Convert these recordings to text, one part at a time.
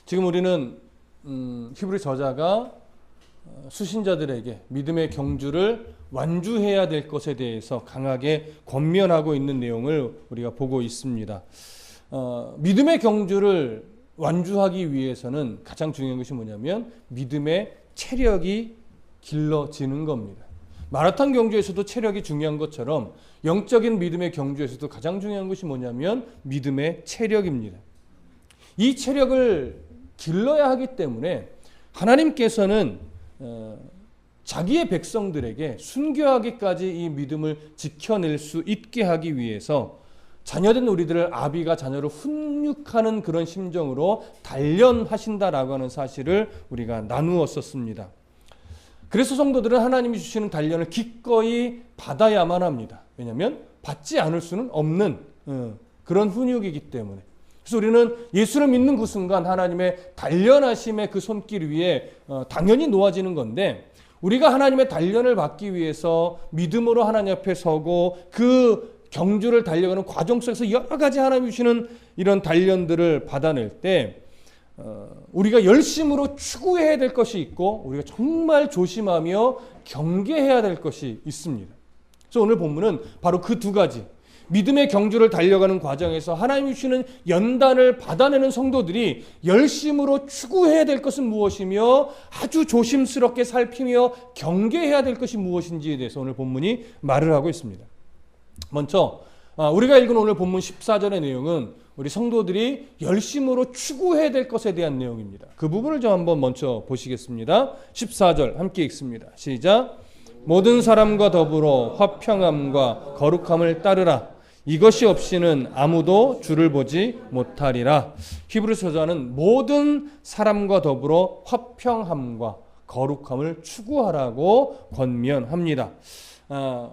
지금 우리는 히브리 저자가 수신자들에게 믿음의 경주를 완주해야 될 것에 대해서 강하게 권면하고 있는 내용을 우리가 보고 있습니다. 믿음의 경주를 완주하기 위해서는 가장 중요한 것이 뭐냐면 믿음의 체력이 길러지는 겁니다. 마라톤 경주에서도 체력이 중요한 것처럼 영적인 믿음의 경주에서도 가장 중요한 것이 뭐냐면 믿음의 체력입니다. 이 체력을 길러야 하기 때문에 하나님께서는 자기의 백성들에게 순교하기까지 이 믿음을 지켜낼 수 있게 하기 위해서 자녀된 우리들을 아비가 자녀를 훈육하는 그런 심정으로 단련하신다라고 하는 사실을 우리가 나누었었습니다. 그래서 성도들은 하나님이 주시는 단련을 기꺼이 받아야만 합니다. 왜냐하면 받지 않을 수는 없는 그런 훈육이기 때문에. 그래서 우리는 예수를 믿는 그 순간 하나님의 단련하심의 그 손길 위에 당연히 놓아지는 건데, 우리가 하나님의 단련을 받기 위해서 믿음으로 하나님 앞에 서고 그 경주를 달려가는 과정 속에서 여러 가지 하나님이 주시는 이런 단련들을 받아낼 때 우리가 열심으로 추구해야 될 것이 있고 우리가 정말 조심하며 경계해야 될 것이 있습니다. 그래서 오늘 본문은 바로 그 두 가지, 믿음의 경주를 달려가는 과정에서 하나님이 주시는 연단을 받아내는 성도들이 열심으로 추구해야 될 것은 무엇이며 아주 조심스럽게 살피며 경계해야 될 것이 무엇인지에 대해서 오늘 본문이 말을 하고 있습니다. 먼저 우리가 읽은 오늘 본문 14절의 내용은 우리 성도들이 열심으로 추구해야 될 것에 대한 내용입니다. 그 부분을 좀 한번 먼저 보시겠습니다. 14절 함께 읽습니다. 시작. 모든 사람과 더불어 화평함과 거룩함을 따르라. 이것이 없이는 아무도 주를 보지 못하리라. 히브리서 저자는 모든 사람과 더불어 화평함과 거룩함을 추구하라고 권면합니다.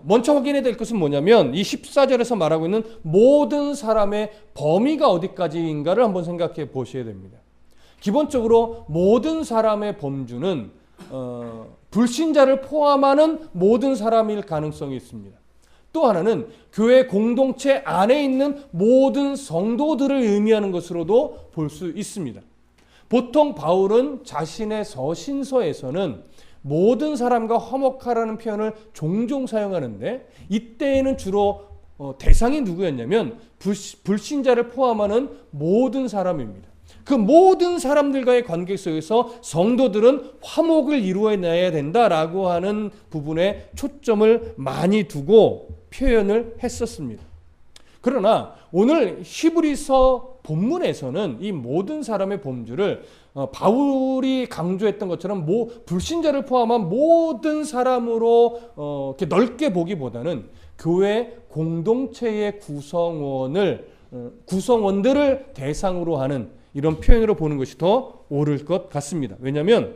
먼저 확인해야 될 것은 뭐냐면 이 14절에서 말하고 있는 모든 사람의 범위가 어디까지인가를 한번 생각해 보셔야 됩니다. 기본적으로 모든 사람의 범주는 불신자를 포함하는 모든 사람일 가능성이 있습니다. 또 하나는 교회 공동체 안에 있는 모든 성도들을 의미하는 것으로도 볼 수 있습니다. 보통 바울은 자신의 서신서에서는 모든 사람과 화목하라는 표현을 종종 사용하는데, 이때에는 주로 대상이 누구였냐면 불신자를 포함하는 모든 사람입니다. 그 모든 사람들과의 관계 속에서 성도들은 화목을 이루어내야 된다라고 하는 부분에 초점을 많이 두고 표현을 했었습니다. 그러나 오늘 히브리서 본문에서는 이 모든 사람의 범주를 바울이 강조했던 것처럼 불신자를 포함한 모든 사람으로 이렇게 넓게 보기보다는 교회 공동체의 구성원들을 대상으로 하는 이런 표현으로 보는 것이 더 옳을 것 같습니다. 왜냐하면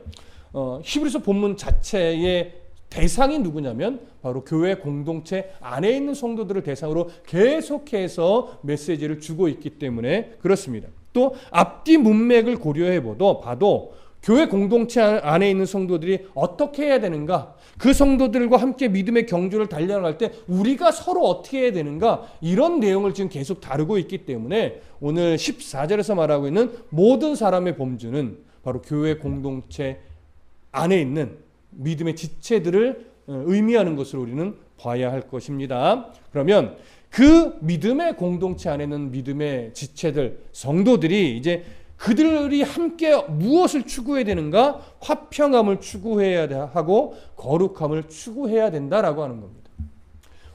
히브리서 본문 자체의 대상이 누구냐면 바로 교회 공동체 안에 있는 성도들을 대상으로 계속해서 메시지를 주고 있기 때문에 그렇습니다. 또 앞뒤 문맥을 고려해 봐도 교회 공동체 안에 있는 성도들이 어떻게 해야 되는가, 그 성도들과 함께 믿음의 경주를 달려갈 때 우리가 서로 어떻게 해야 되는가, 이런 내용을 지금 계속 다루고 있기 때문에 오늘 14절에서 말하고 있는 모든 사람의 범주는 바로 교회 공동체 안에 있는 믿음의 지체들을 의미하는 것으로 우리는 봐야 할 것입니다. 그러면 그 믿음의 공동체 안에는 믿음의 지체들, 성도들이 이제 그들이 함께 무엇을 추구해야 되는가? 화평함을 추구해야 하고 거룩함을 추구해야 된다라고 하는 겁니다.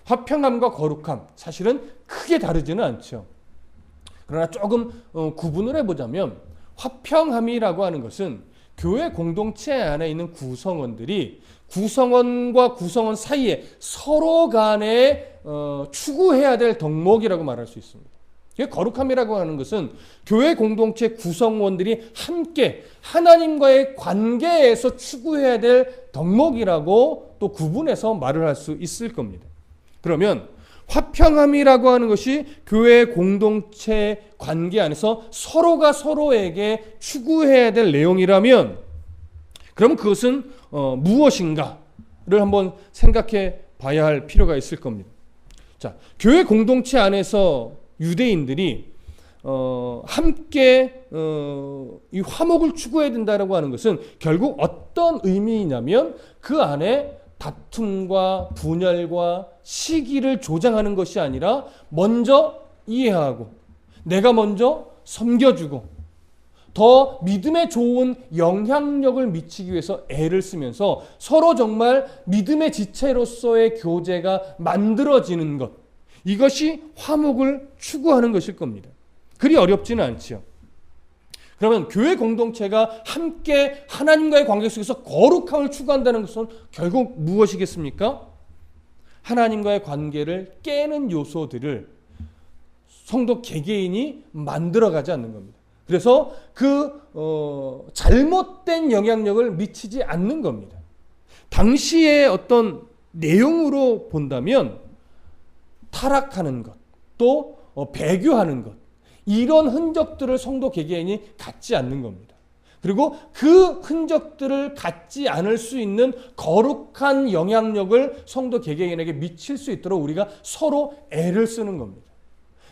화평함과 거룩함, 사실은 크게 다르지는 않죠. 그러나 조금 구분을 해보자면 화평함이라고 하는 것은 교회 공동체 안에 있는 구성원들이 구성원과 구성원 사이에 서로 간에 추구해야 될 덕목이라고 말할 수 있습니다. 거룩함이라고 하는 것은 교회 공동체 구성원들이 함께 하나님과의 관계에서 추구해야 될 덕목이라고 또 구분해서 말을 할 수 있을 겁니다. 그러면 화평함이라고 하는 것이 교회 공동체 관계 안에서 서로가 서로에게 추구해야 될 내용이라면, 그럼 그것은 무엇인가를 한번 생각해 봐야 할 필요가 있을 겁니다. 자, 교회 공동체 안에서 유대인들이 함께 이 화목을 추구해야 된다라고 하는 것은 결국 어떤 의미이냐면 그 안에 다툼과 분열과 시기를 조장하는 것이 아니라 먼저 이해하고 내가 먼저 섬겨주고 더 믿음에 좋은 영향력을 미치기 위해서 애를 쓰면서 서로 정말 믿음의 지체로서의 교제가 만들어지는 것, 이것이 화목을 추구하는 것일 겁니다. 그리 어렵지는 않지요. 그러면 교회 공동체가 함께 하나님과의 관계 속에서 거룩함을 추구한다는 것은 결국 무엇이겠습니까? 하나님과의 관계를 깨는 요소들을 성도 개개인이 만들어가지 않는 겁니다. 그래서 잘못된 영향력을 미치지 않는 겁니다. 당시의 어떤 내용으로 본다면 타락하는 것, 또 배교하는 것, 이런 흔적들을 성도 개개인이 갖지 않는 겁니다. 그리고 그 흔적들을 갖지 않을 수 있는 거룩한 영향력을 성도 개개인에게 미칠 수 있도록 우리가 서로 애를 쓰는 겁니다.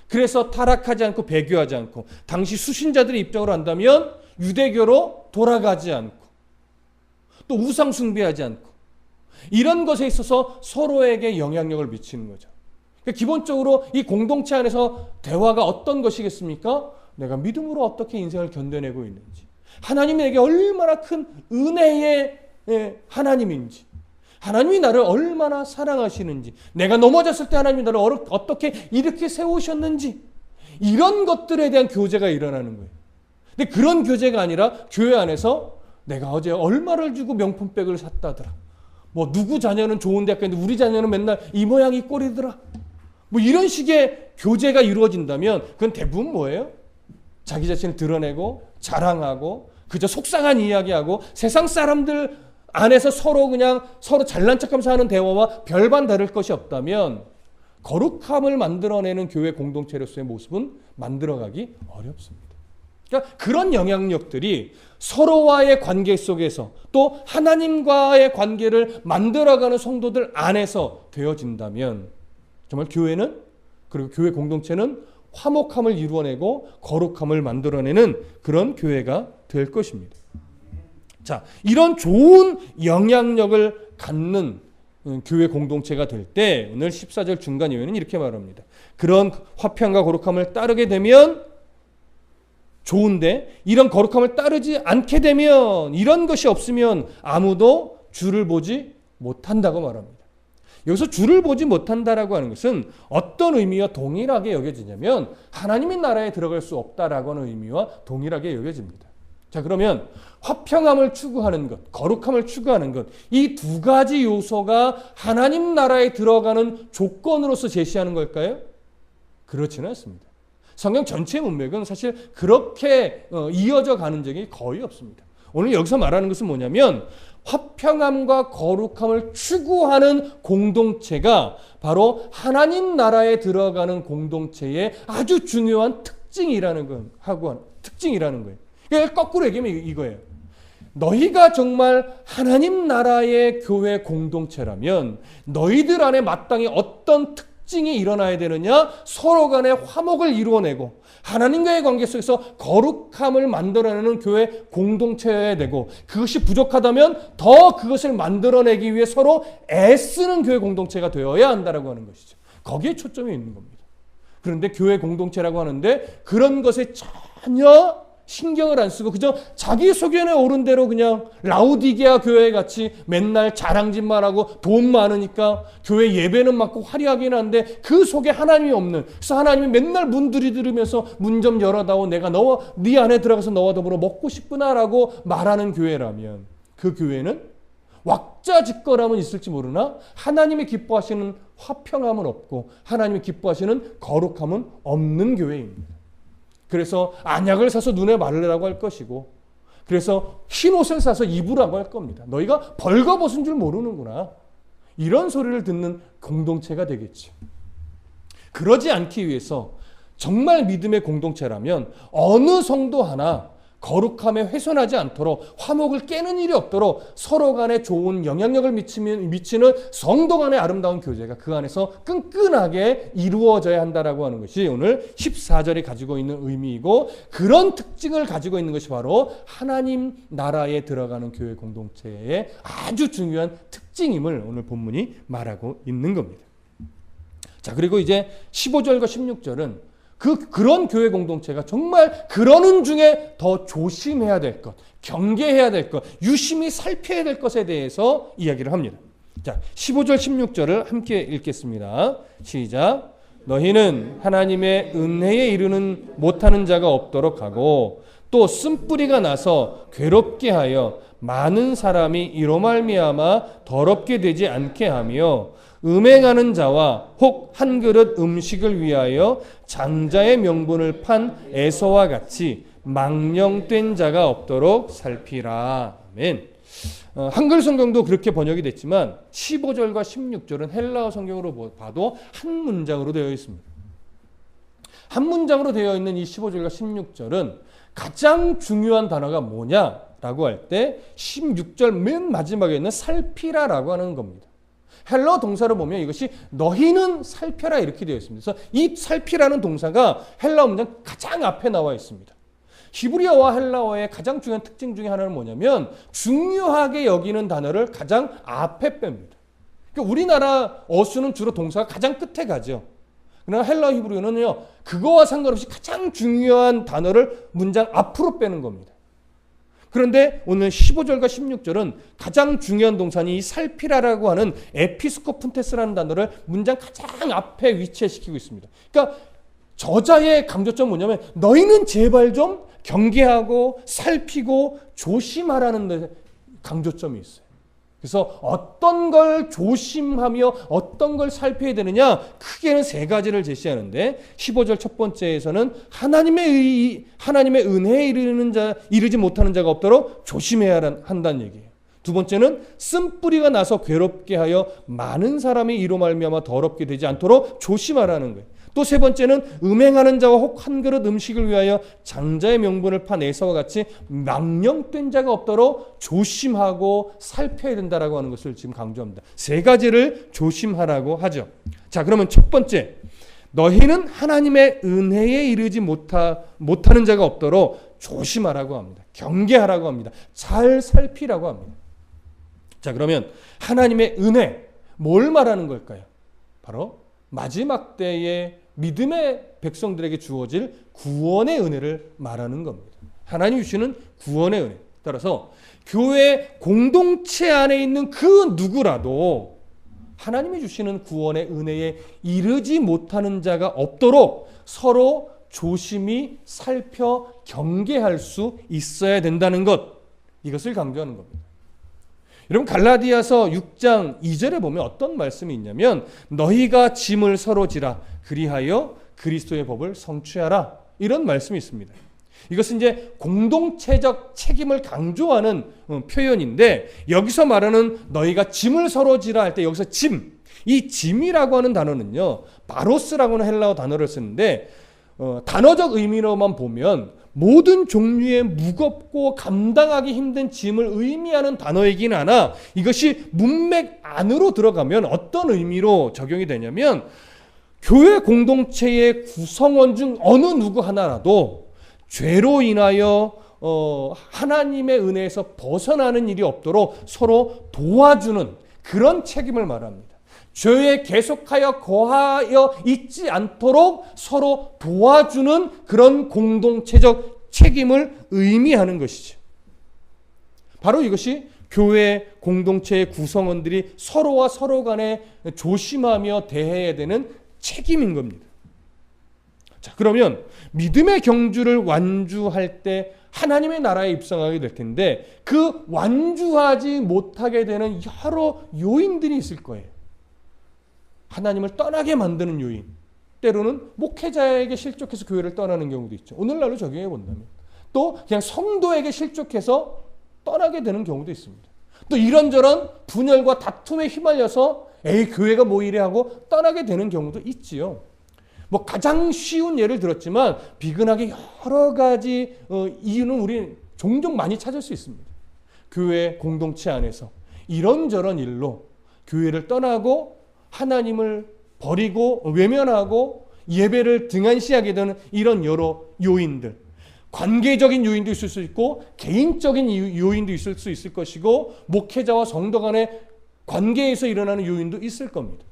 그래서 타락하지 않고 배교하지 않고, 당시 수신자들의 입장으로 한다면 유대교로 돌아가지 않고 또 우상 숭배하지 않고, 이런 것에 있어서 서로에게 영향력을 미치는 거죠. 그러니까 기본적으로 이 공동체 안에서 대화가 어떤 것이겠습니까? 내가 믿음으로 어떻게 인생을 견뎌내고 있는지, 하나님이 내게 얼마나 큰 은혜의 하나님인지, 하나님이 나를 얼마나 사랑하시는지, 내가 넘어졌을 때 하나님이 나를 어떻게 이렇게 세우셨는지, 이런 것들에 대한 교제가 일어나는 거예요. 근데 그런 교제가 아니라 교회 안에서 내가 어제 얼마를 주고 명품백을 샀다더라, 뭐 누구 자녀는 좋은 대학 갔는데 우리 자녀는 맨날 이 모양 이 꼴이더라, 뭐 이런 식의 교제가 이루어진다면 그건 대부분 뭐예요? 자기 자신을 드러내고 자랑하고 그저 속상한 이야기하고 세상 사람들 안에서 서로 잘난 척하면서 하는 대화와 별반 다를 것이 없다면 거룩함을 만들어내는 교회 공동체로서의 모습은 만들어가기 어렵습니다. 그러니까 그런 영향력들이 서로와의 관계 속에서 또 하나님과의 관계를 만들어가는 성도들 안에서 되어진다면 정말 교회는, 그리고 교회 공동체는 화목함을 이루어내고 거룩함을 만들어내는 그런 교회가 될 것입니다. 자, 이런 좋은 영향력을 갖는 교회 공동체가 될 때 오늘 14절 중간 예언은 이렇게 말합니다. 그런 화평과 거룩함을 따르게 되면 좋은데, 이런 거룩함을 따르지 않게 되면, 이런 것이 없으면 아무도 주를 보지 못한다고 말합니다. 여기서 주를 보지 못한다라고 하는 것은 어떤 의미와 동일하게 여겨지냐면 하나님의 나라에 들어갈 수 없다라고 하는 의미와 동일하게 여겨집니다. 자, 그러면 화평함을 추구하는 것, 거룩함을 추구하는 것, 이 두 가지 요소가 하나님 나라에 들어가는 조건으로서 제시하는 걸까요? 그렇지는 않습니다. 성경 전체의 문맥은 사실 그렇게 이어져 가는 적이 거의 없습니다. 오늘 여기서 말하는 것은 뭐냐면 화평함과 거룩함을 추구하는 공동체가 바로 하나님 나라에 들어가는 공동체의 아주 중요한 특징이라는 거예요. 그러니까 거꾸로 얘기하면 이거예요. 너희가 정말 하나님 나라의 교회 공동체라면 너희들 안에 마땅히 어떤 특징이 일어나야 되느냐? 서로 간의 화목을 이루어내고 하나님과의 관계 속에서 거룩함을 만들어내는 교회 공동체여야 되고, 그것이 부족하다면 더 그것을 만들어내기 위해 서로 애쓰는 교회 공동체가 되어야 한다라고 하는 것이죠. 거기에 초점이 있는 겁니다. 그런데 교회 공동체라고 하는데 그런 것에 전혀 신경을 안 쓰고 그저 자기 소견에 오른 대로 그냥 라우디게아 교회 같이 맨날 자랑짓만 하고 돈 많으니까 교회 예배는 많고 화려하긴 한데 그 속에 하나님이 없는, 그래서 하나님이 맨날 문 들이들으면서 문 좀 열어다오, 내가 네 안에 들어가서 너와 더불어 먹고 싶구나라고 말하는 교회라면 그 교회는 왁자지껄함은 있을지 모르나 하나님이 기뻐하시는 화평함은 없고 하나님이 기뻐하시는 거룩함은 없는 교회입니다. 그래서 안약을 사서 눈에 바르라고 할 것이고, 그래서 흰 옷을 사서 입으라고 할 겁니다. 너희가 벌거벗은 줄 모르는구나, 이런 소리를 듣는 공동체가 되겠죠. 그러지 않기 위해서 정말 믿음의 공동체라면 어느 성도 하나 거룩함에 훼손하지 않도록, 화목을 깨는 일이 없도록 서로 간에 좋은 영향력을 미치는 성도 간의 아름다운 교제가 그 안에서 끈끈하게 이루어져야 한다라고 하는 것이 오늘 14절이 가지고 있는 의미이고, 그런 특징을 가지고 있는 것이 바로 하나님 나라에 들어가는 교회 공동체의 아주 중요한 특징임을 오늘 본문이 말하고 있는 겁니다. 자, 그리고 이제 15절과 16절은 그런 교회 공동체가 정말 그러는 중에 더 조심해야 될 것, 경계해야 될 것, 유심히 살펴야 될 것에 대해서 이야기를 합니다. 자, 15절 16절을 함께 읽겠습니다. 시작. 너희는 하나님의 은혜에 이르는 못하는 자가 없도록 하고, 또 쓴뿌리가 나서 괴롭게 하여 많은 사람이 이로 말미암아 더럽게 되지 않게 하며, 음행하는 자와 혹 한 그릇 음식을 위하여 장자의 명분을 판 에서와 같이 망령된 자가 없도록 살피라. 아멘. 한글 성경도 그렇게 번역이 됐지만 15절과 16절은 헬라어 성경으로 봐도 한 문장으로 되어 있습니다. 한 문장으로 되어 있는 이 15절과 16절은 가장 중요한 단어가 뭐냐라고 할 때 16절 맨 마지막에 있는 살피라라고 하는 겁니다. 헬라어 동사를 보면 이것이 너희는 살펴라 이렇게 되어 있습니다. 그래서 이 살피라는 동사가 헬라어 문장 가장 앞에 나와 있습니다. 히브리어와 헬라어의 가장 중요한 특징 중에 하나는 뭐냐면 중요하게 여기는 단어를 가장 앞에 뺍니다. 그러니까 우리나라 어수는 주로 동사가 가장 끝에 가죠. 그러나 헬라어 히브리어는요, 그거와 상관없이 가장 중요한 단어를 문장 앞으로 빼는 겁니다. 그런데 오늘 15절과 16절은 가장 중요한 동사인 이 살피라라고 하는 에피스코푼테스라는 단어를 문장 가장 앞에 위치시키고 있습니다. 그러니까 저자의 강조점은 뭐냐면 너희는 제발 좀 경계하고 살피고 조심하라는 데 강조점이 있어요. 그래서 어떤 걸 조심하며 어떤 걸 살펴야 되느냐, 크게는 세 가지를 제시하는데 15절 첫 번째에서는 하나님의 은혜에 이르지 못하는 자가 없도록 조심해야 한다는 얘기예요. 두 번째는 쓴뿌리가 나서 괴롭게 하여 많은 사람이 이로 말미암아 더럽게 되지 않도록 조심하라는 거예요. 또 세 번째는 음행하는 자와 혹 한 그릇 음식을 위하여 장자의 명분을 판 에서와 같이 망령된 자가 없도록 조심하고 살펴야 된다라고 하는 것을 지금 강조합니다. 세 가지를 조심하라고 하죠. 자, 그러면 첫 번째, 너희는 하나님의 은혜에 이르지 못하는 자가 없도록 조심하라고 합니다. 경계하라고 합니다. 잘 살피라고 합니다. 자, 그러면 하나님의 은혜, 뭘 말하는 걸까요? 바로 마지막 때에 믿음의 백성들에게 주어질 구원의 은혜를 말하는 겁니다. 하나님이 주시는 구원의 은혜. 따라서 교회 공동체 안에 있는 그 누구라도 하나님이 주시는 구원의 은혜에 이르지 못하는 자가 없도록 서로 조심히 살펴 경계할 수 있어야 된다는 것, 이것을 강조하는 겁니다. 여러분, 갈라디아서 6장 2절에 보면 어떤 말씀이 있냐면 너희가 짐을 서로 지라 그리하여 그리스도의 법을 성취하라, 이런 말씀이 있습니다. 이것은 이제 공동체적 책임을 강조하는 표현인데, 여기서 말하는 너희가 짐을 서로 지라 할 때 여기서 짐, 이 짐이라고 하는 단어는요, 바로스라고 하는 헬라어 단어를 쓰는데 단어적 의미로만 보면 모든 종류의 무겁고 감당하기 힘든 짐을 의미하는 단어이긴 하나, 이것이 문맥 안으로 들어가면 어떤 의미로 적용이 되냐면 교회 공동체의 구성원 중 어느 누구 하나라도 죄로 인하여 하나님의 은혜에서 벗어나는 일이 없도록 서로 도와주는 그런 책임을 말합니다. 죄에 계속하여 거하여 있지 않도록 서로 도와주는 그런 공동체적 책임을 의미하는 것이죠. 바로 이것이 교회 공동체의 구성원들이 서로와 서로 간에 조심하며 대해야 되는 책임인 겁니다. 자, 그러면 믿음의 경주를 완주할 때 하나님의 나라에 입성하게 될 텐데 그 완주하지 못하게 되는 여러 요인들이 있을 거예요. 하나님을 떠나게 만드는 요인, 때로는 목회자에게 실족해서 교회를 떠나는 경우도 있죠. 오늘날로 적용해 본다면 또 그냥 성도에게 실족해서 떠나게 되는 경우도 있습니다. 또 이런저런 분열과 다툼에 휘말려서 교회가 뭐 이래 하고 떠나게 되는 경우도 있지요. 뭐 가장 쉬운 예를 들었지만 비근하게 여러 가지 이유는 우리 종종 많이 찾을 수 있습니다. 교회 공동체 안에서 이런저런 일로 교회를 떠나고 하나님을 버리고 외면하고 예배를 등한시하게 되는 이런 여러 요인들, 관계적인 요인도 있을 수 있고 개인적인 요인도 있을 수 있을 것이고 목회자와 성도 간의 관계에서 일어나는 요인도 있을 겁니다.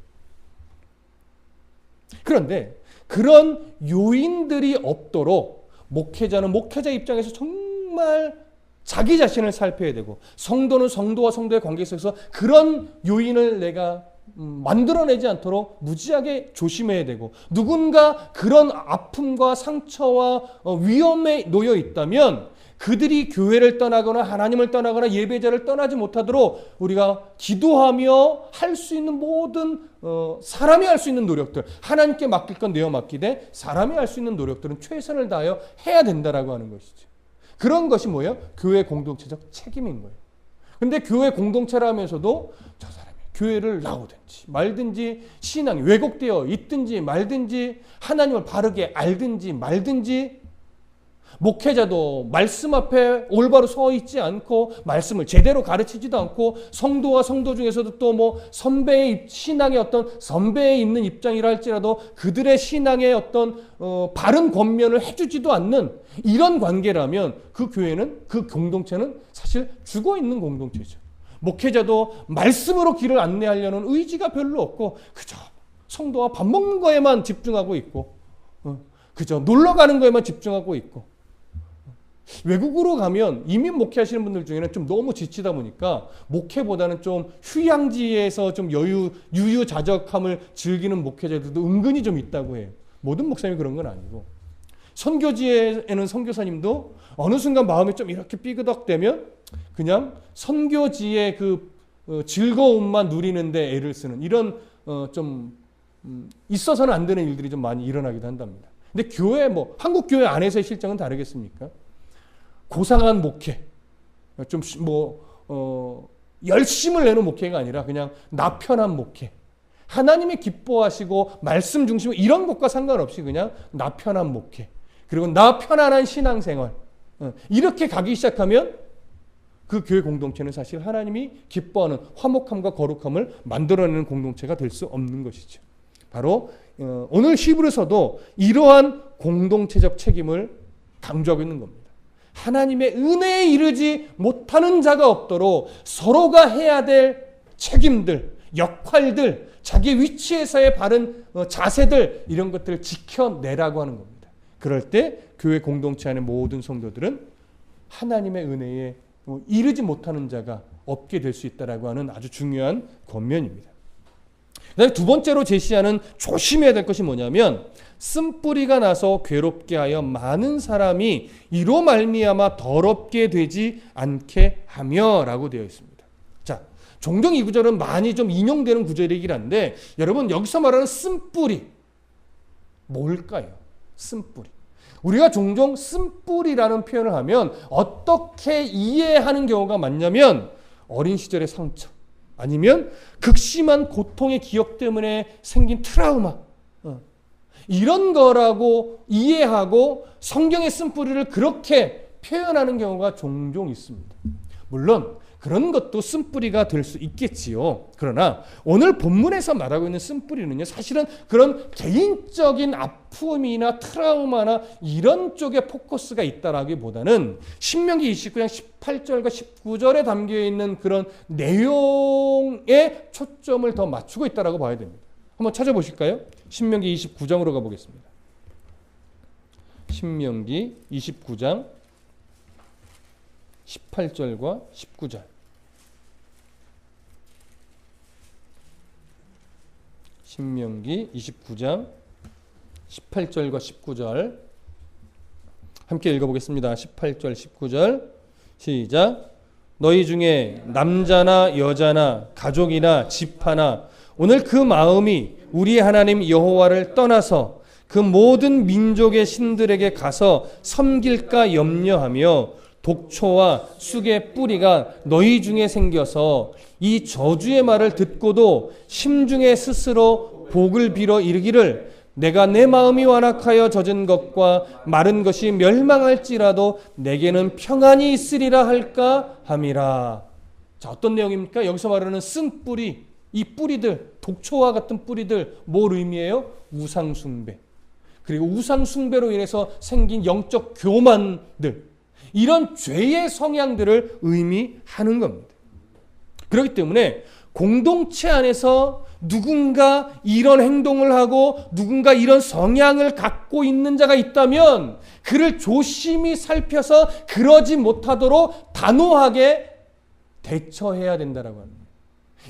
그런데 그런 요인들이 없도록 목회자는 목회자 입장에서 정말 자기 자신을 살펴야 되고 성도는 성도와 성도의 관계 속에서 그런 요인을 내가 만들어내지 않도록 무지하게 조심해야 되고 누군가 그런 아픔과 상처와 위험에 놓여 있다면 그들이 교회를 떠나거나 하나님을 떠나거나 예배자를 떠나지 못하도록 우리가 기도하며 할 수 있는 모든 사람이 할 수 있는 노력들, 하나님께 맡길 건 내어 맡기되 사람이 할 수 있는 노력들은 최선을 다하여 해야 된다라고 하는 것이죠. 그런 것이 뭐예요? 교회 공동체적 책임인 거예요. 근데 교회 공동체라면서도 저 사람이 교회를 나오든지 말든지 신앙이 왜곡되어 있든지 말든지 하나님을 바르게 알든지 말든지 목회자도 말씀 앞에 올바로 서 있지 않고 말씀을 제대로 가르치지도 않고 성도와 성도 중에서도 또 뭐 선배의 신앙의 어떤 선배에 있는 입장이라 할지라도 그들의 신앙의 어떤 바른 권면을 해주지도 않는 이런 관계라면 그 교회는 그 공동체는 사실 죽어 있는 공동체죠. 목회자도 말씀으로 길을 안내하려는 의지가 별로 없고 그저 성도와 밥 먹는 거에만 집중하고 있고 그저 놀러 가는 거에만 집중하고 있고 외국으로 가면 이민 목회하시는 분들 중에는 좀 너무 지치다 보니까 목회보다는 좀 휴양지에서 좀 유유자적함을 즐기는 목회자들도 은근히 좀 있다고 해요. 모든 목사님이 그런 건 아니고 선교지에는 선교사님도 어느 순간 마음이 좀 이렇게 삐그덕대면 그냥 선교지의 그 즐거움만 누리는데 애를 쓰는 이런 좀 있어서는 안 되는 일들이 좀 많이 일어나기도 한답니다. 근데 교회 한국 교회 안에서의 실정은 다르겠습니까? 고상한 목회, 좀 열심을 내는 목회가 아니라 그냥 나 편한 목회, 하나님이 기뻐하시고 말씀 중심 이런 것과 상관없이 그냥 나 편한 목회, 그리고 나 편안한 신앙생활 이렇게 가기 시작하면 그 교회 공동체는 사실 하나님이 기뻐하는 화목함과 거룩함을 만들어내는 공동체가 될 수 없는 것이죠. 바로 오늘 히브리서도 이러한 공동체적 책임을 강조하고 있는 겁니다. 하나님의 은혜에 이르지 못하는 자가 없도록 서로가 해야 될 책임들, 역할들, 자기 위치에서의 바른 자세들 이런 것들을 지켜내라고 하는 겁니다. 그럴 때 교회 공동체 안의 모든 성도들은 하나님의 은혜에 이르지 못하는 자가 없게 될 수 있다라고 하는 아주 중요한 권면입니다. 그다음에 두 번째로 제시하는 조심해야 될 것이 뭐냐면 쓴뿌리가 나서 괴롭게 하여 많은 사람이 이로 말미암아 더럽게 되지 않게 하며라고 되어 있습니다. 자, 종종 이 구절은 많이 좀 인용되는 구절이긴 한데 여러분 여기서 말하는 쓴뿌리 뭘까요? 쓴뿌리. 우리가 종종 쓴뿌리라는 표현을 하면 어떻게 이해하는 경우가 많냐면 어린 시절의 상처 아니면 극심한 고통의 기억 때문에 생긴 트라우마 이런 거라고 이해하고 성경의 쓴뿌리를 그렇게 표현하는 경우가 종종 있습니다. 물론 그런 것도 쓴뿌리가 될 수 있겠지요. 그러나 오늘 본문에서 말하고 있는 쓴뿌리는요, 사실은 그런 개인적인 아픔이나 트라우마나 이런 쪽에 포커스가 있다라기보다는 신명기 29장 18절과 19절에 담겨있는 그런 내용에 초점을 더 맞추고 있다라고 봐야 됩니다. 한번 찾아보실까요? 신명기 29장으로 가보겠습니다. 신명기 29장 18절과 19절. 신명기 29장 18절과 19절 함께 읽어보겠습니다. 18절 19절 시작. 너희 중에 남자나 여자나 가족이나 집하나 오늘 그 마음이 우리 하나님 여호와를 떠나서 그 모든 민족의 신들에게 가서 섬길까 염려하며 독초와 쑥의 뿌리가 너희 중에 생겨서 이 저주의 말을 듣고도 심중에 스스로 복을 빌어 이르기를 내가 내 마음이 완악하여 젖은 것과 마른 것이 멸망할지라도 내게는 평안이 있으리라 할까 함이라. 자, 어떤 내용입니까? 여기서 말하는 쓴 뿌리, 이 뿌리들, 독초와 같은 뿌리들, 뭘 의미해요? 우상숭배. 그리고 우상숭배로 인해서 생긴 영적 교만들, 이런 죄의 성향들을 의미하는 겁니다. 그렇기 때문에 공동체 안에서 누군가 이런 행동을 하고 누군가 이런 성향을 갖고 있는 자가 있다면 그를 조심히 살펴서 그러지 못하도록 단호하게 대처해야 된다라고 합니다.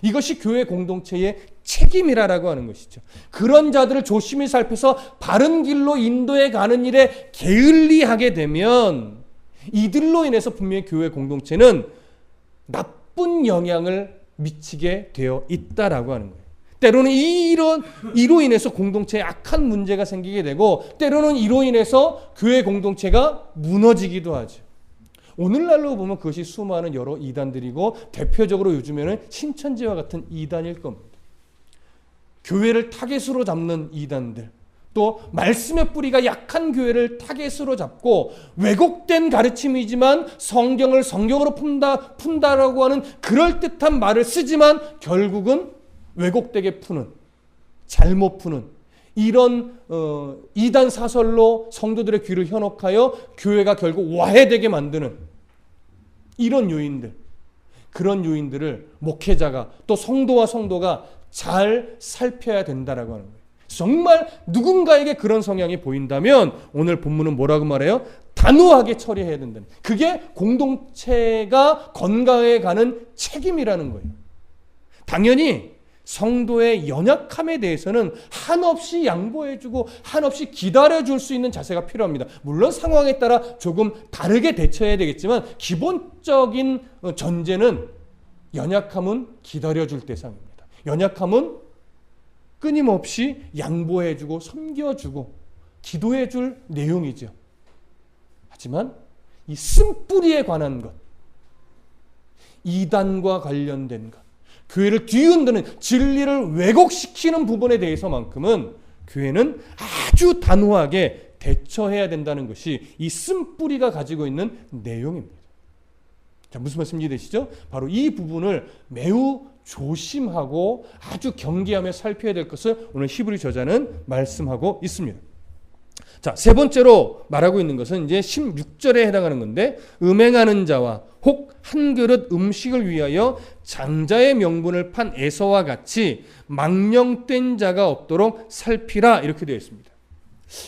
이것이 교회 공동체의 책임이라고 하는 것이죠. 그런 자들을 조심히 살펴서 바른 길로 인도해 가는 일에 게을리하게 되면 이들로 인해서 분명히 교회 공동체는 나쁜 영향을 미치게 되어 있다라고 하는 거예요. 때로는 이로 인해서 공동체에 악한 문제가 생기게 되고 때로는 이로 인해서 교회 공동체가 무너지기도 하죠. 오늘날로 보면 그것이 수많은 여러 이단들이고 대표적으로 요즘에는 신천지와 같은 이단일 겁니다. 교회를 타겟으로 잡는 이단들, 또 말씀의 뿌리가 약한 교회를 타겟으로 잡고 왜곡된 가르침이지만 성경으로 푼다라고 하는 그럴듯한 말을 쓰지만 결국은 왜곡되게 푸는, 잘못 푸는 이런 이단 사설로 성도들의 귀를 현혹하여 교회가 결국 와해되게 만드는 이런 요인들, 그런 요인들을 목회자가 또 성도가 잘 살펴야 된다라고 하는 거예요. 정말 누군가에게 그런 성향이 보인다면 오늘 본문은 뭐라고 말해요? 단호하게 처리해야 된다는, 그게 공동체가 건강해 가는 책임이라는 거예요. 당연히 성도의 연약함에 대해서는 한없이 양보해주고 한없이 기다려줄 수 있는 자세가 필요합니다. 물론 상황에 따라 조금 다르게 대처해야 되겠지만 기본적인 전제는 연약함은 기다려줄 대상입니다. 연약함은 끊임없이 양보해주고 섬겨주고 기도해줄 내용이죠. 하지만 이 쓴뿌리에 관한 것, 이단과 관련된 것, 교회를 뒤흔드는, 진리를 왜곡시키는 부분에 대해서만큼은 교회는 아주 단호하게 대처해야 된다는 것이 이 쓴뿌리가 가지고 있는 내용입니다. 자, 무슨 말씀 이해되시죠? 바로 이 부분을 매우 조심하고 아주 경계하며 살펴야 될 것을 오늘 히브리 저자는 말씀하고 있습니다. 자, 세 번째로 말하고 있는 것은 이제 16절에 해당하는 건데, 음행하는 자와 혹 한 그릇 음식을 위하여 장자의 명분을 판 에서와 같이 망령된 자가 없도록 살피라, 이렇게 되어 있습니다.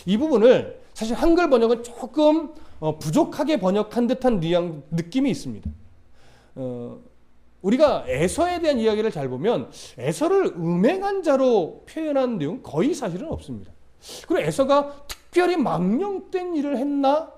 이 부분을 사실 한글 번역은 조금 부족하게 번역한 듯한 느낌이 있습니다. 우리가 에서에 대한 이야기를 잘 보면 에서를 음행한 자로 표현한 내용은 거의 사실은 없습니다. 그리고 에서가 특별히 망령된 일을 했나?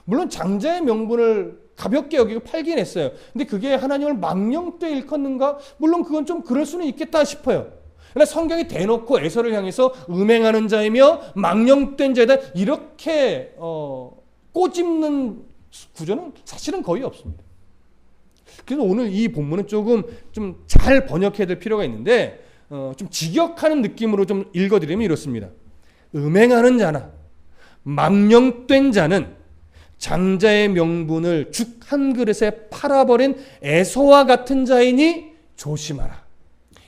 물론 장자의 명분을 가볍게 여기고 팔긴 했어요. 근데 그게 하나님을 망령되이 일컫는가? 물론 그건 좀 그럴 수는 있겠다 싶어요. 그러나 성경이 대놓고 에서를 향해서 음행하는 자이며 망령된 자이다 이렇게 꼬집는 구조는 사실은 거의 없습니다. 그래서 오늘 이 본문은 조금 좀 잘 번역해야 될 필요가 있는데 좀 직역하는 느낌으로 좀 읽어드리면 이렇습니다. 음행하는 자나 망령된 자는 장자의 명분을 죽 한 그릇에 팔아버린 에서와 같은 자이니 조심하라.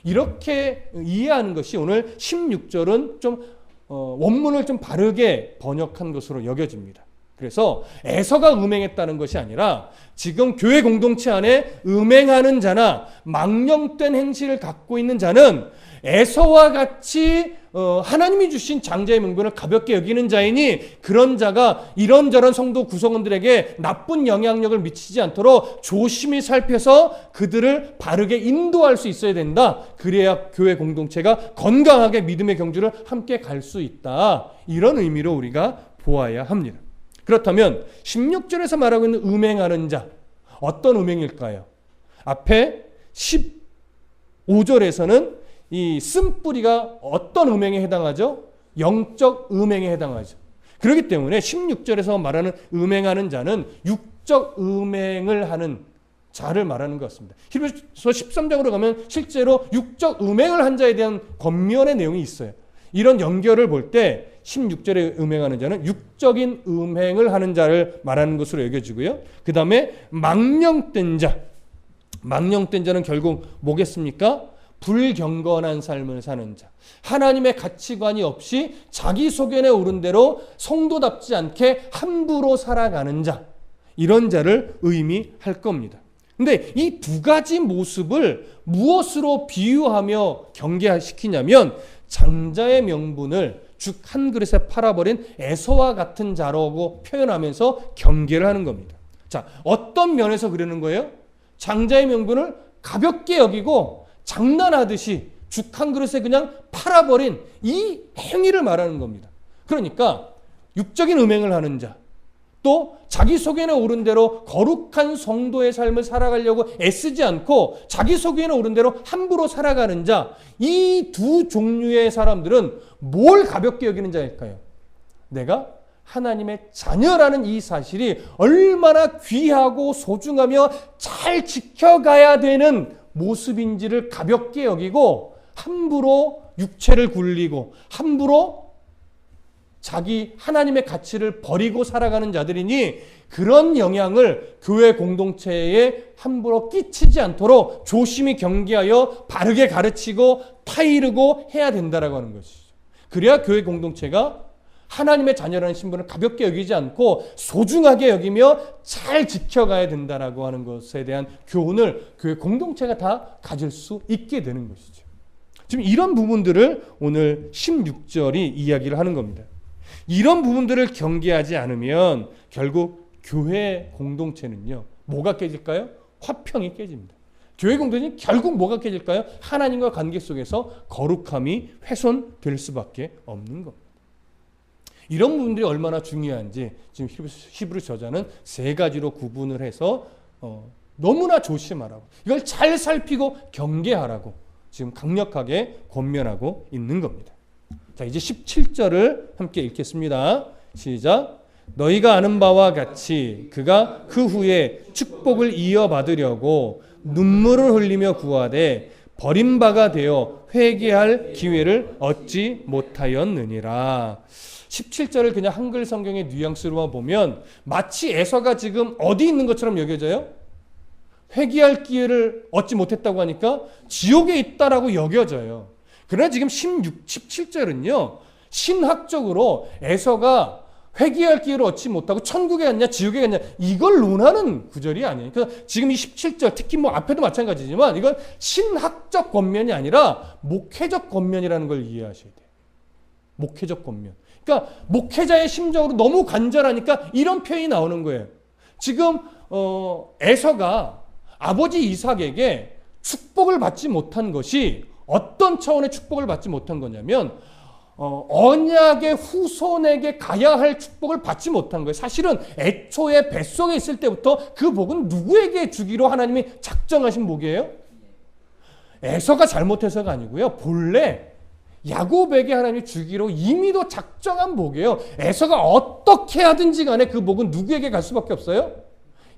이렇게 이해하는 것이 오늘 16절은 좀 원문을 좀 바르게 번역한 것으로 여겨집니다. 그래서 에서가 음행했다는 것이 아니라 지금 교회 공동체 안에 음행하는 자나 망령된 행실을 갖고 있는 자는 에서와 같이 하나님이 주신 장자의 명분을 가볍게 여기는 자이니 그런 자가 이런저런 성도 구성원들에게 나쁜 영향력을 미치지 않도록 조심히 살펴서 그들을 바르게 인도할 수 있어야 된다. 그래야 교회 공동체가 건강하게 믿음의 경주를 함께 갈 수 있다. 이런 의미로 우리가 보아야 합니다. 그렇다면 16절에서 말하고 있는 음행하는 자, 어떤 음행일까요? 앞에 15절에서는 이 쓴뿌리가 어떤 음행에 해당하죠? 영적 음행에 해당하죠. 그렇기 때문에 16절에서 말하는 음행하는 자는 육적 음행을 하는 자를 말하는 것 같습니다. 히브리서 13장으로 가면 실제로 육적 음행을 한 자에 대한 권면의 내용이 있어요. 이런 연결을 볼 때 16절에 음행하는 자는 육적인 음행을 하는 자를 말하는 것으로 여겨지고요. 그 다음에 망령된 자. 망령된 자는 결국 뭐겠습니까? 불경건한 삶을 사는 자. 하나님의 가치관이 없이 자기 소견에 오른 대로 성도답지 않게 함부로 살아가는 자. 이런 자를 의미할 겁니다. 근데 이 두 가지 모습을 무엇으로 비유하며 경계시키냐면 장자의 명분을 죽 한 그릇에 팔아버린 에서와 같은 자라고 표현하면서 경계를 하는 겁니다. 자, 어떤 면에서 그러는 거예요? 장자의 명분을 가볍게 여기고 장난하듯이 죽 한 그릇에 그냥 팔아버린 이 행위를 말하는 겁니다. 그러니까 육적인 음행을 하는 자, 또 자기 소견에 오른 대로 거룩한 성도의 삶을 살아가려고 애쓰지 않고 자기 소견에 오른 대로 함부로 살아가는 자, 이 두 종류의 사람들은 뭘 가볍게 여기는 자일까요? 내가 하나님의 자녀라는 이 사실이 얼마나 귀하고 소중하며 잘 지켜가야 되는 모습인지를 가볍게 여기고 함부로 육체를 굴리고 함부로 자기 하나님의 가치를 버리고 살아가는 자들이니 그런 영향을 교회 공동체에 함부로 끼치지 않도록 조심히 경계하여 바르게 가르치고 타이르고 해야 된다라고 하는 것이죠. 그래야 교회 공동체가 하나님의 자녀라는 신분을 가볍게 여기지 않고 소중하게 여기며 잘 지켜가야 된다라고 하는 것에 대한 교훈을 교회 공동체가 다 가질 수 있게 되는 것이죠. 지금 이런 부분들을 오늘 16절이 이야기를 하는 겁니다. 이런 부분들을 경계하지 않으면 결국 교회 공동체는요, 뭐가 깨질까요? 화평이 깨집니다. 교회 공동체는 결국 뭐가 깨질까요? 하나님과 관계 속에서 거룩함이 훼손될 수밖에 없는 겁니다. 이런 부분들이 얼마나 중요한지 지금 히브리 저자는 세 가지로 구분을 해서 너무나 조심하라고, 이걸 잘 살피고 경계하라고 지금 강력하게 권면하고 있는 겁니다. 자, 이제 17절을 함께 읽겠습니다. 시작. 너희가 아는 바와 같이 그가 그 후에 축복을 이어받으려고 눈물을 흘리며 구하되 버림바가 되어 회개할 기회를 얻지 못하였느니라. 17절을 그냥 한글 성경의 뉘앙스로만 보면 마치 에서가 지금 어디 있는 것처럼 여겨져요? 회개할 기회를 얻지 못했다고 하니까 지옥에 있다라고 여겨져요. 그러나 지금 17절은요, 신학적으로 에서가 회개할 기회를 얻지 못하고 천국에 갔냐 지옥에 갔냐 이걸 논하는 구절이 아니에요. 그러니까 지금 이 17절, 특히 뭐 앞에도 마찬가지지만 이건 신학적 권면이 아니라 목회적 권면이라는 걸 이해하셔야 돼요. 목회적 권면. 그러니까 목회자의 심정으로 너무 간절하니까 이런 표현이 나오는 거예요. 지금 에서가 아버지 이삭에게 축복을 받지 못한 것이 어떤 차원의 축복을 받지 못한 거냐면 언약의 후손에게 가야 할 축복을 받지 못한 거예요. 사실은 애초에 뱃속에 있을 때부터 그 복은 누구에게 주기로 하나님이 작정하신 복이에요? 에서가 잘못해서가 아니고요. 본래 야곱에게 하나님이 주기로 이미도 작정한 복이에요. 에서가 어떻게 하든지 간에 그 복은 누구에게 갈 수밖에 없어요?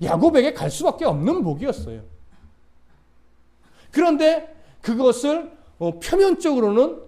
야곱에게 갈 수밖에 없는 복이었어요. 그런데 그것을 표면적으로는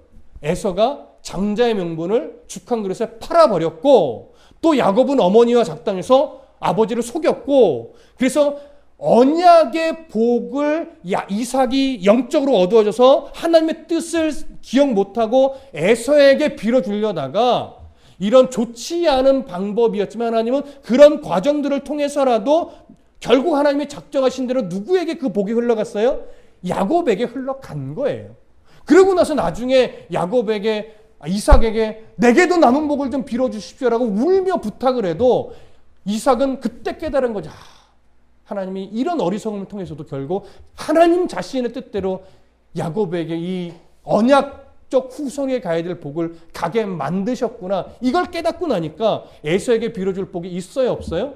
에서가 장자의 명분을 죽 한 그릇에 팔아버렸고, 또 야곱은 어머니와 작당해서 아버지를 속였고, 그래서 언약의 복을 이삭이 영적으로 어두워져서 하나님의 뜻을 기억 못하고 에서에게 빌어주려다가 이런 좋지 않은 방법이었지만 하나님은 그런 과정들을 통해서라도 결국 하나님이 작정하신 대로 누구에게 그 복이 흘러갔어요? 야곱에게 흘러간 거예요. 그러고 나서 나중에 이삭에게 내게도 남은 복을 좀 빌어주십시오라고 울며 부탁을 해도 이삭은 그때 깨달은 거죠. 하나님이 이런 어리석음을 통해서도 결국 하나님 자신의 뜻대로 야곱에게 이 언약적 후손에 가야 될 복을 가게 만드셨구나. 이걸 깨닫고 나니까 에서에게 빌어줄 복이 있어요, 없어요?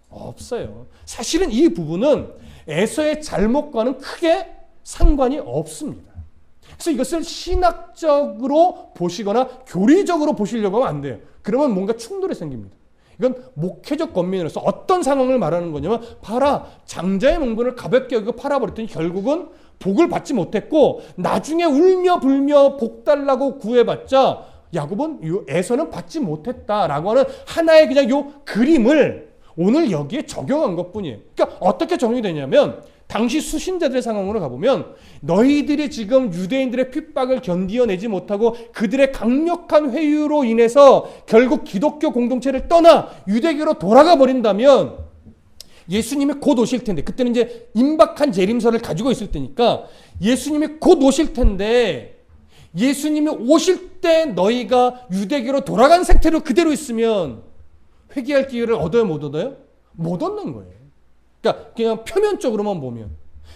없어요. 사실은 이 부분은 에서의 잘못과는 크게 상관이 없습니다. 그래서 이것을 신학적으로 보시거나 교리적으로 보시려고 하면 안 돼요. 그러면 뭔가 충돌이 생깁니다. 이건 목회적 권면으로서 어떤 상황을 말하는 거냐면, 봐라, 장자의 명분을 가볍게 여기고 팔아버렸더니 결국은 복을 받지 못했고 나중에 울며 불며 복 달라고 구해봤자 야곱은 에서는 받지 못했다라고 하는 하나의 그냥 요 그림을 오늘 여기에 적용한 것뿐이에요. 그러니까 어떻게 적용이 되냐면 당시 수신자들의 상황으로 가보면 너희들이 지금 유대인들의 핍박을 견디어내지 못하고 그들의 강력한 회유로 인해서 결국 기독교 공동체를 떠나 유대교로 돌아가 버린다면 예수님이 곧 오실 텐데, 그때는 이제 임박한 재림설을 가지고 있을 때니까 예수님이 곧 오실 텐데, 예수님이 오실 때 너희가 유대교로 돌아간 상태로 그대로 있으면 회개할 기회를 얻어요, 못 얻어요? 못 얻는 거예요. 그러니까 그냥 표면적으로만 보면.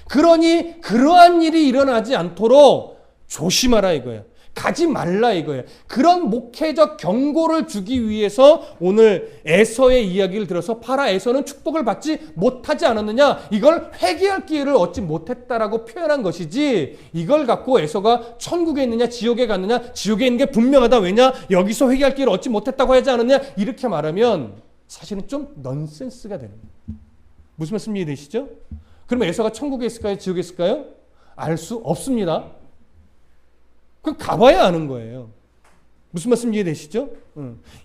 그러니 그러한 일이 일어나지 않도록 조심하라 이거예요. 가지 말라 이거예요. 그런 목회적 경고를 주기 위해서 오늘 에서의 이야기를 들어서 파라 에서는 축복을 받지 못하지 않았느냐, 이걸 회개할 기회를 얻지 못했다라고 표현한 것이지, 이걸 갖고 에서가 천국에 있느냐 지옥에 갔느냐, 지옥에 있는 게 분명하다, 왜냐 여기서 회개할 기회를 얻지 못했다고 하지 않았느냐, 이렇게 말하면 사실은 좀 넌센스가 되는 거예요. 무슨 말씀 이해되시죠? 그러면 에서가 천국에 있을까요, 지옥에 있을까요? 알 수 없습니다. 그럼 가봐야 아는 거예요. 무슨 말씀 이해되시죠?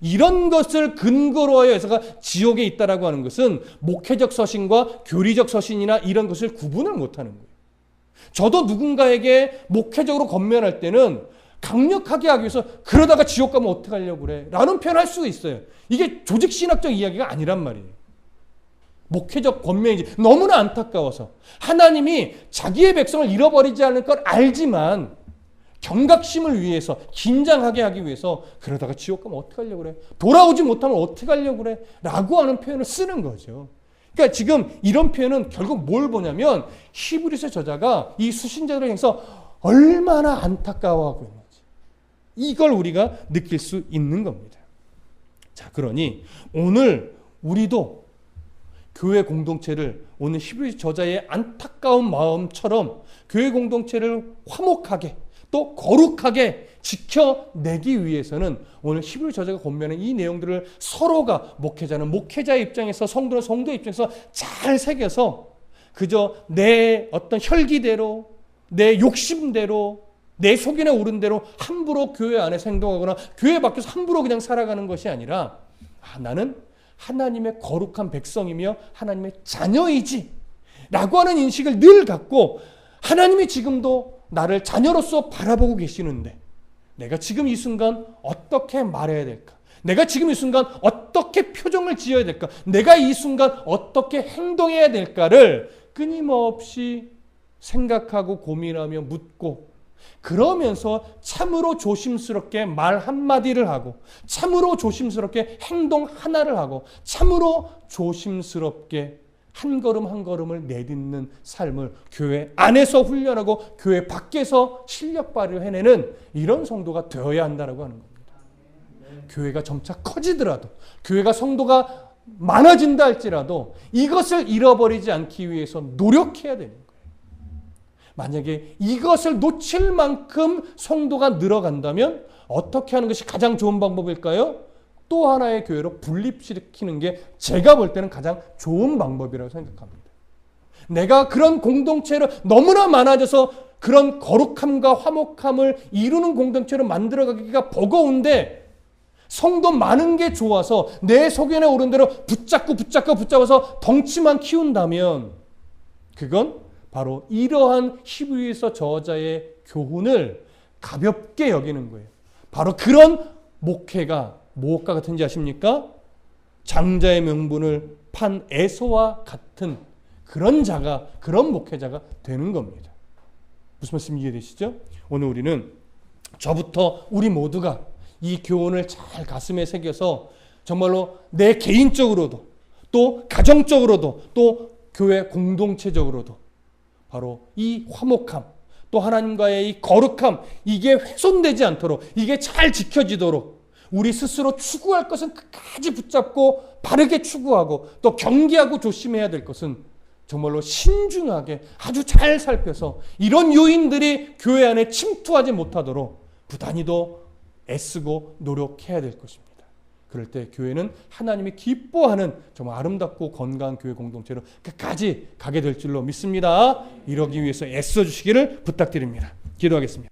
이런 것을 근거로 하여 에서가 지옥에 있다라고 하는 것은 목회적 서신과 교리적 서신이나 이런 것을 구분을 못하는 거예요. 저도 누군가에게 목회적으로 권면할 때는 강력하게 하기 위해서 그러다가 지옥 가면 어떡하려고 그래 라는 표현을 할 수가 있어요. 이게 조직신학적 이야기가 아니란 말이에요. 목회적 권면이지. 너무나 안타까워서 하나님이 자기의 백성을 잃어버리지 않을 걸 알지만 경각심을 위해서, 긴장하게 하기 위해서 그러다가 지옥 가면 어떡하려고 그래, 돌아오지 못하면 어떡하려고 그래 라고 하는 표현을 쓰는 거죠. 그러니까 지금 이런 표현은 결국 뭘 보냐면 히브리서 저자가 이 수신자들을 향해서 얼마나 안타까워하고 있는지, 이걸 우리가 느낄 수 있는 겁니다. 자, 그러니 오늘 우리도 교회 공동체를 오늘 히브리 저자의 안타까운 마음처럼 교회 공동체를 화목하게 또 거룩하게 지켜내기 위해서는 오늘 히브리 저자가 권면하는 이 내용들을 서로가, 목회자는 목회자의 입장에서, 성도는 성도의 입장에서 잘 새겨서 그저 내 어떤 혈기대로, 내 욕심대로, 내 속인에 오른 대로 함부로 교회 안에서 행동하거나 교회 밖에서 함부로 그냥 살아가는 것이 아니라, 나는 하나님의 거룩한 백성이며 하나님의 자녀이지 라고 하는 인식을 늘 갖고, 하나님이 지금도 나를 자녀로서 바라보고 계시는데 내가 지금 이 순간 어떻게 말해야 될까? 내가 지금 이 순간 어떻게 표정을 지어야 될까? 내가 이 순간 어떻게 행동해야 될까를 끊임없이 생각하고 고민하며 묻고, 그러면서 참으로 조심스럽게 말 한마디를 하고, 참으로 조심스럽게 행동 하나를 하고, 참으로 조심스럽게 한 걸음 한 걸음을 내딛는 삶을 교회 안에서 훈련하고 교회 밖에서 실력 발휘를 해내는 이런 성도가 되어야 한다고 하는 겁니다. 교회가 점차 커지더라도, 교회가 성도가 많아진다 할지라도 이것을 잃어버리지 않기 위해서 노력해야 되는 거예요. 만약에 이것을 놓칠 만큼 성도가 늘어간다면 어떻게 하는 것이 가장 좋은 방법일까요? 또 하나의 교회로 분립시키는 게 제가 볼 때는 가장 좋은 방법이라고 생각합니다. 내가 그런 공동체로 너무나 많아져서 그런 거룩함과 화목함을 이루는 공동체로 만들어가기가 버거운데, 성도 많은 게 좋아서 내 소견에 오른 대로 붙잡아서 덩치만 키운다면 그건 바로 이러한 히브리서 저자의 교훈을 가볍게 여기는 거예요. 바로 그런 목회가 무엇과 같은지 아십니까? 장자의 명분을 판 에서와 같은 그런 자가, 그런 목회자가 되는 겁니다. 무슨 말씀 이해되시죠? 오늘 우리는 저부터 우리 모두가 이 교훈을 잘 가슴에 새겨서 정말로 내 개인적으로도 또 가정적으로도 또 교회 공동체적으로도 바로 이 화목함, 또 하나님과의 이 거룩함, 이게 훼손되지 않도록, 이게 잘 지켜지도록 우리 스스로 추구할 것은 끝까지 붙잡고 바르게 추구하고, 또 경계하고 조심해야 될 것은 정말로 신중하게 아주 잘 살펴서 이런 요인들이 교회 안에 침투하지 못하도록 부단히도 애쓰고 노력해야 될 것입니다. 그럴 때 교회는 하나님이 기뻐하는 정말 아름답고 건강한 교회 공동체로 끝까지 가게 될 줄로 믿습니다. 이러기 위해서 애써 주시기를 부탁드립니다. 기도하겠습니다.